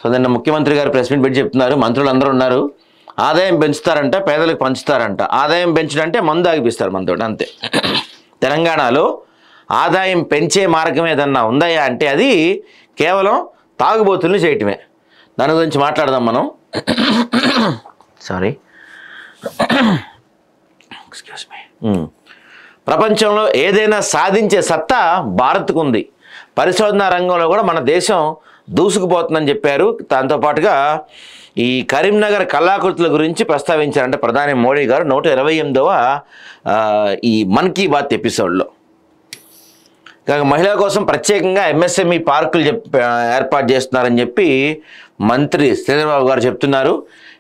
So నిన్న ముఖ్యమంత్రి గారు ప్రెస్ మీట్ పెట్టి చెప్తున్నారు, మంత్రులు అందరూ ఉన్నారు, ఆదాయం పెంచుతారంట, పేదలకు పంచుతారంట. ఆదాయం పెంచడంటే మందు ఆగిపిస్తారు మనతో, అంతే. తెలంగాణలో ఆదాయం పెంచే మార్గం ఏదన్నా ఉందయా అంటే అది కేవలం తాగుబోతుల్ని చేయటమే. దాని గురించి మాట్లాడదాం మనం. Sorry, excuse me. ప్రపంచంలో ఏదైనా సాధించే సత్తా భారత్కు ఉంది. పరిశోధనా రంగంలో కూడా మన దేశం దూసుకుపోతుందని చెప్పారు. దాంతోపాటుగా ఈ కరీంనగర్ కళాకృతుల గురించి ప్రస్తావించారంటే ప్రధాని మోడీ గారు 128వ ఈ మన్ కీ బాత్ ఎపిసోడ్లో. మహిళల కోసం ప్రత్యేకంగా ఎంఎస్ఎంఈ పార్కులు ఏర్పాటు చేస్తున్నారని చెప్పి మంత్రి శ్రీధర్బాబు గారు చెప్తున్నారు.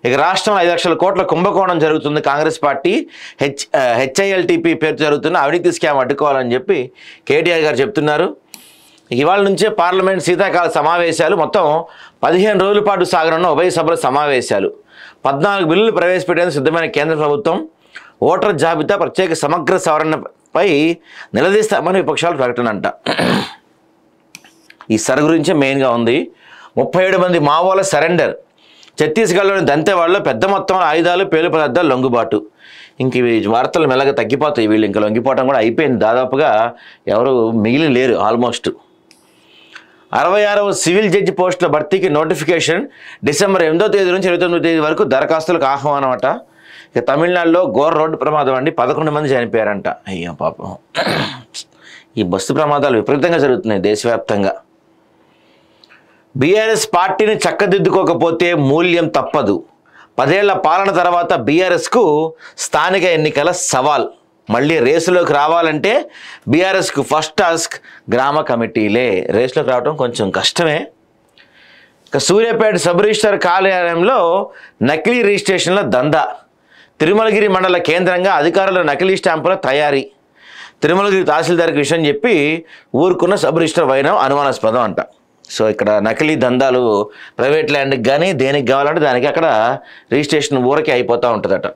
ఇక రాష్ట్రంలో 5 లక్షల కోట్ల కుంభకోణం జరుగుతుంది. కాంగ్రెస్ పార్టీ హెచ్ఐఎల్టీపీ పేరు జరుగుతున్న అవినీతి స్కామ్ అడ్డుకోవాలని చెప్పి కేటీఆర్ గారు చెప్తున్నారు. ఇవాళ నుంచే పార్లమెంట్ శీతాకాల సమావేశాలు, మొత్తం 15 రోజుల పాటు సాగనున్న ఉభయ సభల సమావేశాలు. 14 బిల్లులు ప్రవేశపెట్టేందుకు సిద్ధమైన కేంద్ర ప్రభుత్వం ఓటర్ జాబితా ప్రత్యేక సమగ్ర సవరణపై నిలదీస్తామని విపక్షాలు ప్రకటన అంట. ఈ సర్ గురించే మెయిన్గా ఉంది. 37 మంది మావోల సరెండర్. ఛత్తీస్గఢ్లోని దంతెవాడలో పెద్ద మొత్తంలో ఆయుధాలు, పేలు పదార్థాలు లొంగుబాటు. ఇంక ఇవి వార్తలు మెల్లగా తగ్గిపోతాయి. వీళ్ళు ఇంకా లొంగిపోవడం కూడా అయిపోయింది. దాదాపుగా ఎవరు మిగిలి లేరు ఆల్మోస్ట్. 66వ సివిల్ జడ్జి పోస్టుల భర్తీకి నోటిఫికేషన్. డిసెంబర్ 8వ తేదీ నుంచి 29వ తేదీ వరకు దరఖాస్తులకు ఆహ్వానం అట. ఇక తమిళనాడులో ఘోర రోడ్డు ప్రమాదం అండి, 11 మంది చనిపోయారంట. అయ్యో పాపం. ఈ బస్సు ప్రమాదాలు విపరీతంగా జరుగుతున్నాయి దేశవ్యాప్తంగా. బీఆర్ఎస్ పార్టీని చక్కదిద్దుకోకపోతే మూల్యం తప్పదు. 10 ఏళ్ల పాలన తర్వాత బీఆర్ఎస్కు స్థానిక ఎన్నికల సవాల్. మళ్ళీ రేసులోకి రావాలంటే బీఆర్ఎస్కు ఫస్ట్ టాస్క్ గ్రామ కమిటీలే. రేసులోకి రావడం కొంచెం కష్టమే. ఇక సూర్యాపేట సబ్ రిజిస్టర్ కార్యాలయంలో నకిలీ రిజిస్ట్రేషన్ల దందా. తిరుమలగిరి మండల కేంద్రంగా అధికారుల నకిలీ స్టాంపుల తయారీ. తిరుమలగిరి తహసీల్దార్కి విషయం చెప్పి ఊరుకున్న సబ్ రిజిస్టర్ వైనం అనుమానాస్పదం అంట. సో ఇక్కడ నకిలీ దందాలు ప్రైవేట్ ల్యాండ్కి కానీ దేనికి కావాలంటే దానికి అక్కడ రిజిస్ట్రేషన్ ఊరకే అయిపోతూ ఉంటుందట.